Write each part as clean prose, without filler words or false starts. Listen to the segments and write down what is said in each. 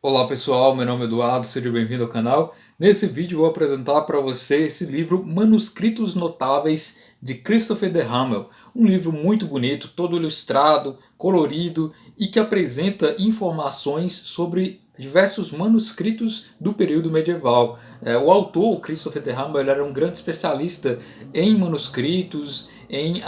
Olá pessoal, meu nome é Eduardo, seja bem-vindo ao canal. Nesse vídeo vou apresentar para você esse livro Manuscritos Notáveis de Christopher de Hamel. Um livro muito bonito, todo ilustrado, colorido e que apresenta informações sobre diversos manuscritos do período medieval. O autor, Christopher de Hamel, ele era um grande especialista em manuscritos, em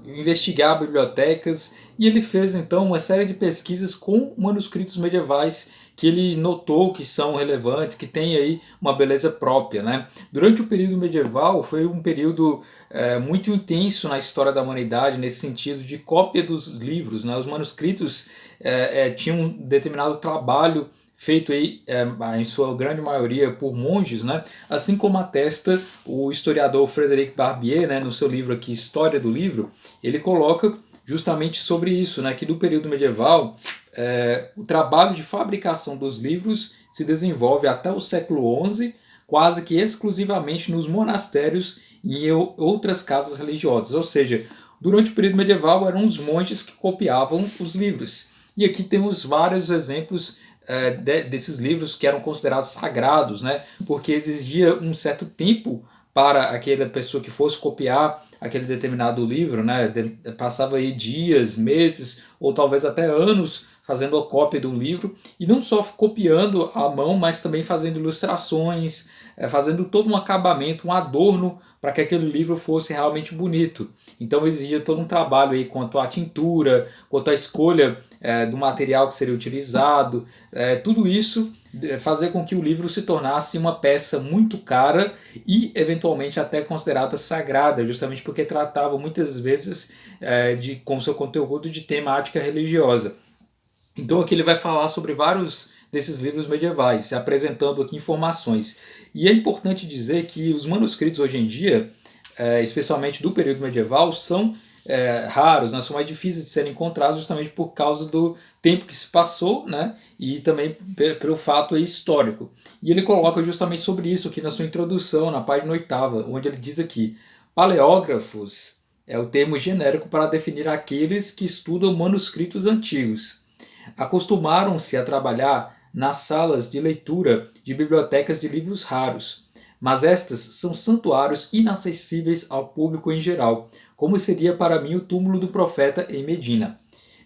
investigar bibliotecas, e ele fez então uma série de pesquisas com manuscritos medievais que ele notou que são relevantes, que têm aí uma beleza própria, né? Durante o período medieval foi um período muito intenso na história da humanidade, nesse sentido de cópia dos livros, né? Os manuscritos tinham um determinado trabalho feito aí, em sua grande maioria por monges, né? Assim como atesta o historiador Frederic Barbier, né, no seu livro aqui História do Livro, ele coloca justamente sobre isso, né, que do período medieval o trabalho de fabricação dos livros se desenvolve até o século XI, quase que exclusivamente nos monastérios e em outras casas religiosas. Ou seja, durante o período medieval eram os monges que copiavam os livros. E aqui temos vários exemplos desses livros que eram considerados sagrados, né? Porque exigia um certo tempo para aquela pessoa que fosse copiar aquele determinado livro, né? Passava aí dias, meses ou talvez até anos fazendo a cópia do livro, e não só copiando à mão, mas também fazendo ilustrações, fazendo todo um acabamento, um adorno para que aquele livro fosse realmente bonito. Então exigia todo um trabalho aí quanto à tintura, quanto à escolha do material que seria utilizado, tudo isso fazer com que o livro se tornasse uma peça muito cara e eventualmente até considerada sagrada, justamente porque tratava muitas vezes com seu conteúdo de temática religiosa. Então aqui ele vai falar sobre vários desses livros medievais, apresentando aqui informações. E é importante dizer que os manuscritos hoje em dia, especialmente do período medieval, são raros, né? São mais difíceis de serem encontrados justamente por causa do tempo que se passou, né? E também pelo fato histórico. E ele coloca justamente sobre isso aqui na sua introdução, na página 8ª, onde ele diz aqui: paleógrafos é o termo genérico para definir aqueles que estudam manuscritos antigos. Acostumaram-se a trabalhar nas salas de leitura de bibliotecas de livros raros, mas estas são santuários inacessíveis ao público em geral, como seria para mim o túmulo do profeta em Medina.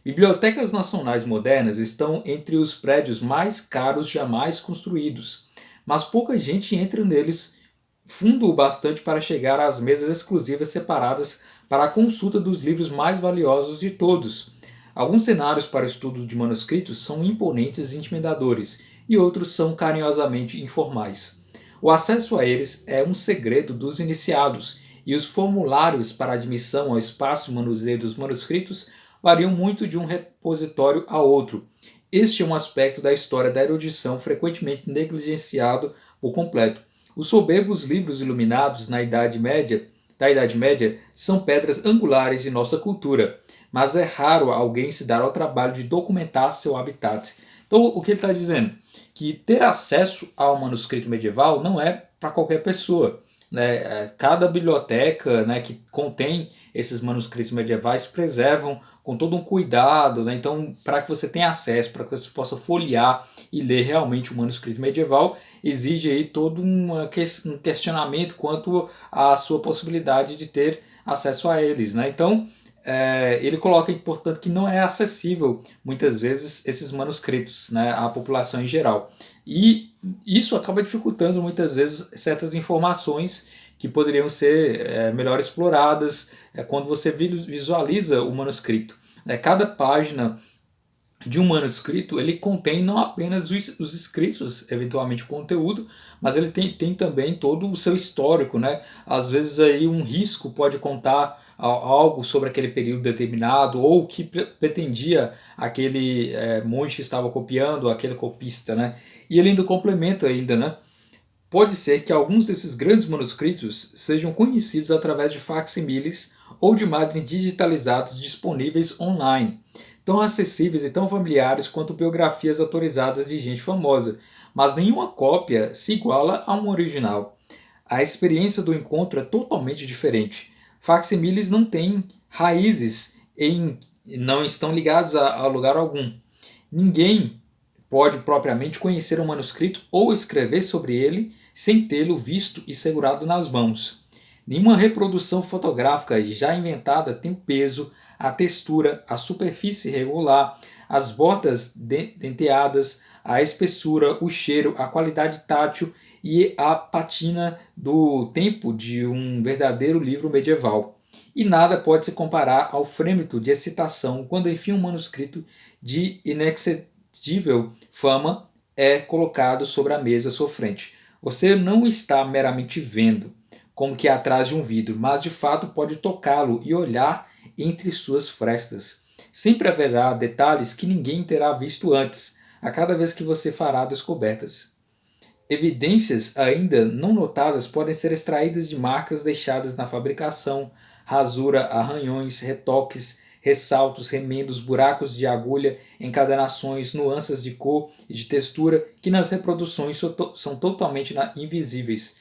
Bibliotecas nacionais modernas estão entre os prédios mais caros jamais construídos, mas pouca gente entra neles fundo o bastante para chegar às mesas exclusivas separadas para a consulta dos livros mais valiosos de todos. Alguns cenários para o estudo de manuscritos são imponentes e intimidadores, e outros são carinhosamente informais. O acesso a eles é um segredo dos iniciados, e os formulários para admissão ao espaço manuseio dos manuscritos variam muito de um repositório a outro. Este é um aspecto da história da erudição frequentemente negligenciado por completo. Os soberbos livros iluminados da Idade Média são pedras angulares de nossa cultura, mas é raro alguém se dar ao trabalho de documentar seu habitat. Então, o que ele está dizendo? Que ter acesso ao manuscrito medieval não é para qualquer pessoa, né? Cada biblioteca, né, que contém esses manuscritos medievais preservam com todo um cuidado, né? Então, para que você tenha acesso, para que você possa folhear e ler realmente o manuscrito medieval, exige aí todo um questionamento quanto à sua possibilidade de ter acesso a eles, né? Então, ele coloca, portanto, que não é acessível muitas vezes esses manuscritos, né, à população em geral. E isso acaba dificultando muitas vezes certas informações que poderiam ser melhor exploradas quando você visualiza o manuscrito. Cada página de um manuscrito, ele contém não apenas os escritos, eventualmente o conteúdo, mas ele tem também todo o seu histórico, né? Às vezes aí um risco pode contar algo sobre aquele período determinado, ou o que pretendia aquele monge que estava copiando, aquele copista, né? E ele ainda complementa ainda, né? Pode ser que alguns desses grandes manuscritos sejam conhecidos através de facsimiles ou de imagens digitalizadas disponíveis online, tão acessíveis e tão familiares quanto biografias autorizadas de gente famosa, mas nenhuma cópia se iguala a um original. A experiência do encontro é totalmente diferente. Facsimiles não têm raízes não estão ligados a lugar algum. Ninguém pode propriamente conhecer um manuscrito ou escrever sobre ele sem tê-lo visto e segurado nas mãos. Nenhuma reprodução fotográfica já inventada tem o peso, a textura, a superfície regular, as bordas denteadas, a espessura, o cheiro, a qualidade tátil e a patina do tempo de um verdadeiro livro medieval. E nada pode se comparar ao frêmito de excitação quando enfim um manuscrito de inexcedível fama é colocado sobre a mesa à sua frente. Você não está meramente vendo, como que é atrás de um vidro, mas de fato pode tocá-lo e olhar entre suas frestas. Sempre haverá detalhes que ninguém terá visto antes, a cada vez que você fará descobertas. Evidências ainda não notadas podem ser extraídas de marcas deixadas na fabricação, rasura, arranhões, retoques, ressaltos, remendos, buracos de agulha, encadernações, nuances de cor e de textura que nas reproduções são totalmente invisíveis.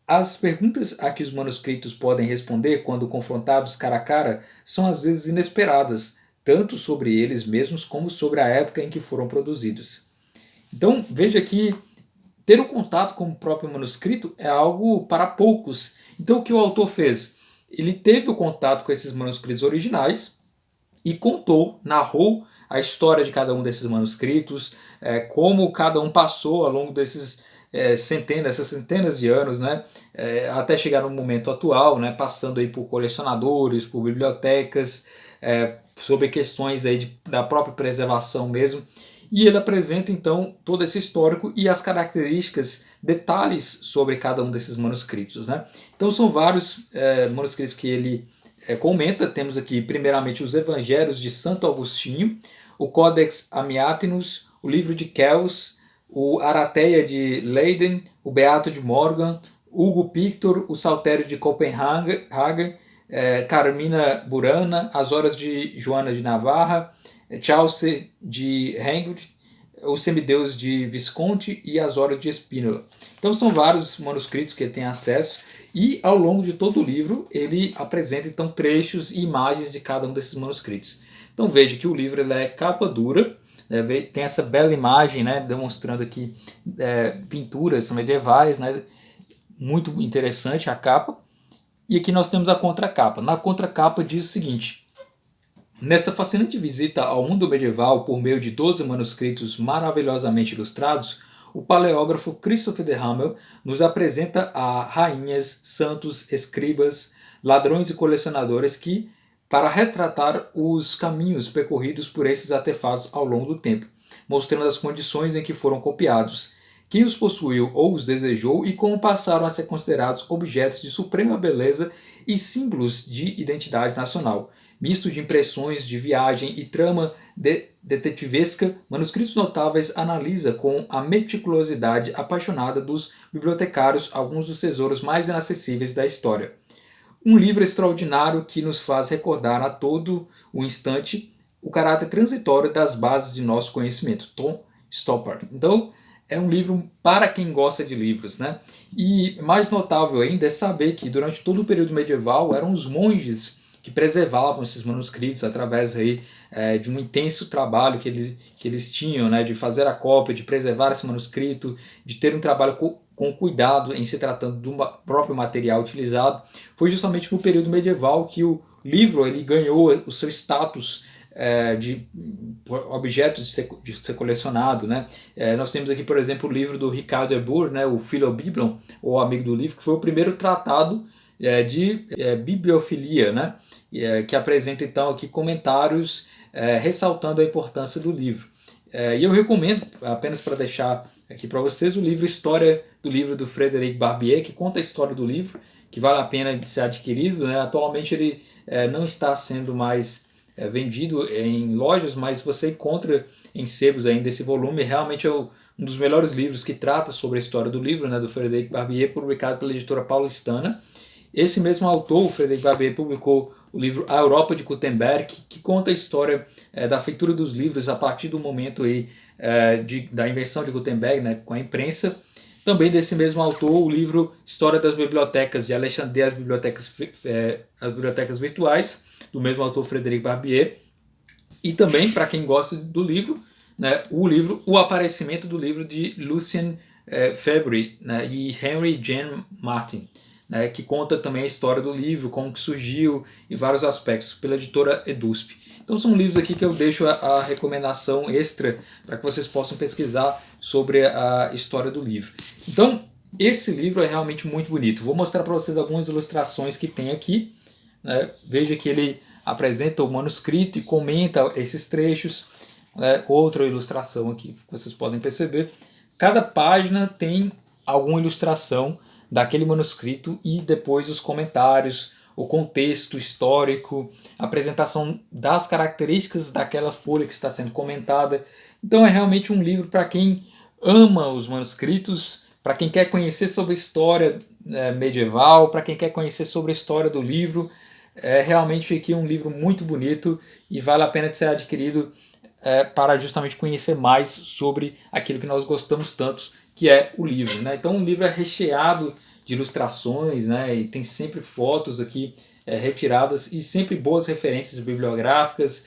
As perguntas a que os manuscritos podem responder quando confrontados cara a cara são às vezes inesperadas, tanto sobre eles mesmos como sobre a época em que foram produzidos. Então veja que ter um contato com o próprio manuscrito é algo para poucos. Então o que o autor fez? Ele teve o contato com esses manuscritos originais e contou, narrou a história de cada um desses manuscritos, como cada um passou ao longo essas centenas de anos, né, até chegar no momento atual, né, passando aí por colecionadores, por bibliotecas, sobre questões aí da própria preservação mesmo. E ele apresenta então todo esse histórico e as características, detalhes sobre cada um desses manuscritos, né? Então são vários manuscritos que ele comenta. Temos aqui primeiramente os Evangelhos de Santo Agostinho, o Codex Amiatinus, o livro de Kells, o Arateia de Leiden, o Beato de Morgan, Hugo Pictor, o Saltério de Copenhagen, Carmina Burana, as Horas de Joana de Navarra, Chaucer de Hengst, o Semideus de Visconti e as Horas de Spínola. Então são vários manuscritos que ele tem acesso e ao longo de todo o livro ele apresenta então trechos e imagens de cada um desses manuscritos. Então veja que o livro ele é capa dura, tem essa bela imagem, né, demonstrando aqui pinturas medievais, né, muito interessante a capa. E aqui nós temos a contracapa. Na contracapa diz o seguinte: nesta fascinante visita ao mundo medieval por meio de 12 manuscritos maravilhosamente ilustrados, o paleógrafo Christopher de Hamel nos apresenta a rainhas, santos, escribas, ladrões e colecionadores que, para retratar os caminhos percorridos por esses artefatos ao longo do tempo, mostrando as condições em que foram copiados, quem os possuiu ou os desejou e como passaram a ser considerados objetos de suprema beleza e símbolos de identidade nacional. Misto de impressões de viagem e trama detetivesca, Manuscritos Notáveis analisa com a meticulosidade apaixonada dos bibliotecários alguns dos tesouros mais inacessíveis da história. Um livro extraordinário que nos faz recordar a todo o instante o caráter transitório das bases de nosso conhecimento. Tom Stoppard. Então, é um livro para quem gosta de livros, né? E mais notável ainda é saber que durante todo o período medieval eram os monges que preservavam esses manuscritos através aí, de um intenso trabalho que eles tinham, né, de fazer a cópia, de preservar esse manuscrito, de ter um trabalho com cuidado em se tratando do próprio material utilizado. Foi justamente no período medieval que o livro ele ganhou o seu status de objeto de ser colecionado, né? Nós temos aqui, por exemplo, o livro do Richard de Bourg, né, o Philobiblon, ou Amigo do Livro, que foi o primeiro tratado de bibliofilia, né, que apresenta então aqui comentários ressaltando a importância do livro. E eu recomendo, apenas para deixar aqui para vocês, o livro História do Livro do Frédéric Barbier, que conta a história do livro, que vale a pena de ser adquirido, né? Atualmente ele não está sendo mais vendido em lojas, mas você encontra em sebos ainda esse volume. Realmente é um dos melhores livros que trata sobre a história do livro, né, do Frédéric Barbier, publicado pela editora paulistana. Esse mesmo autor, o Frédéric Barbier, publicou o livro A Europa de Gutenberg, que conta a história da feitura dos livros a partir do momento aí, da invenção de Gutenberg, né, com a imprensa. Também desse mesmo autor, o livro História das Bibliotecas, de Alexandre, as Bibliotecas Virtuais, do mesmo autor Frédéric Barbier. E também, para quem gosta do livro, né, o livro O Aparecimento do livro de Lucien Febvre, né, e Henry Jean Martin, né, que conta também a história do livro, como que surgiu e vários aspectos, pela editora EDUSP. Então são livros aqui que eu deixo a recomendação extra para que vocês possam pesquisar sobre a história do livro. Então esse livro é realmente muito bonito. Vou mostrar para vocês algumas ilustrações que tem aqui, né? Veja que ele apresenta o manuscrito e comenta esses trechos, né? Outra ilustração aqui, vocês podem perceber. Cada página tem alguma ilustração daquele manuscrito e depois os comentários, o contexto histórico, a apresentação das características daquela folha que está sendo comentada. Então é realmente um livro para quem ama os manuscritos, para quem quer conhecer sobre a história medieval, para quem quer conhecer sobre a história do livro. É realmente aqui um livro muito bonito e vale a pena de ser adquirido para justamente conhecer mais sobre aquilo que nós gostamos tanto, que é o livro, né? Então o livro é recheado de ilustrações, né? E tem sempre fotos aqui retiradas e sempre boas referências bibliográficas,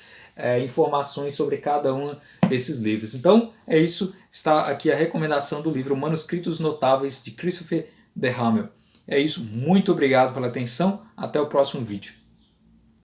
informações sobre cada um desses livros. Então é isso, está aqui a recomendação do livro Manuscritos Notáveis de Christopher de Hamel. É isso, muito obrigado pela atenção, até o próximo vídeo.